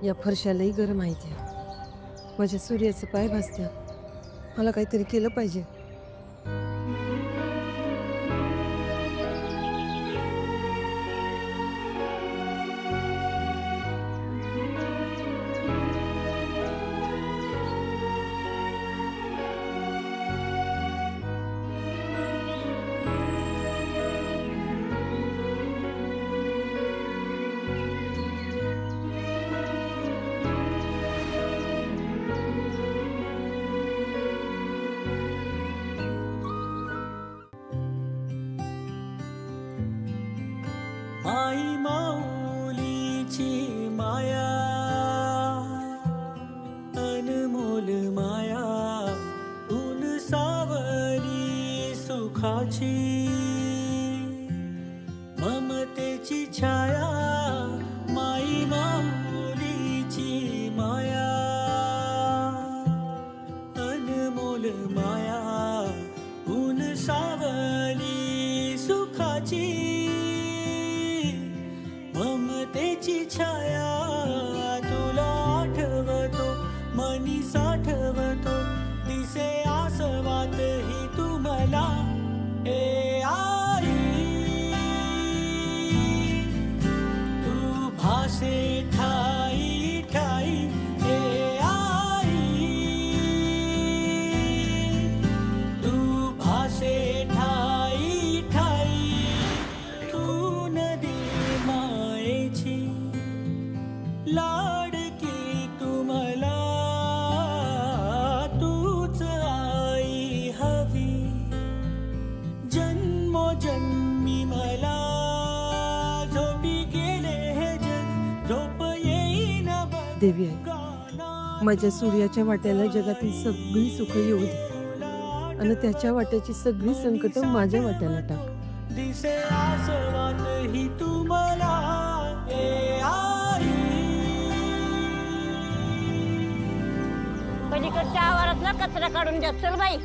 या फरशालाही गरम माहिती आहे. माझ्या सूर्याचे पाय भासत्या. मला काहीतरी केलं पाहिजे. आई माऊलीची माया, अनमोल माया, ऊन सावली सुखाची, ममतेची छाया. माई माऊलीची माया, अनमोल माया, ऊन सावली सुखाची, ममतेची छाया. तुला आठवतो मनी साठवतो, दिसे आसवात ही तुम्हाला. ए आई, तू भासे ठाई ठाई. ए आई, तू भासे ठाई ठाई. तू नदी मायेची लाडकी तुम्हाला, तूच आई हवी जन्मोजन्मी मला. झोपी गेले हे जग, झोप येईन देवी आहे, माझ्या सूर्याच्या वाट्याला जगातील सगळी सुख येऊ दे आणि त्याच्या वाट्याची सगळी संकट माझ्या वाट्याला टाक. दिसे आसवात ही तुम्हाला. ए आई, पलीकडच्या आवारात ना कचरा काढून द्या. चल बाई.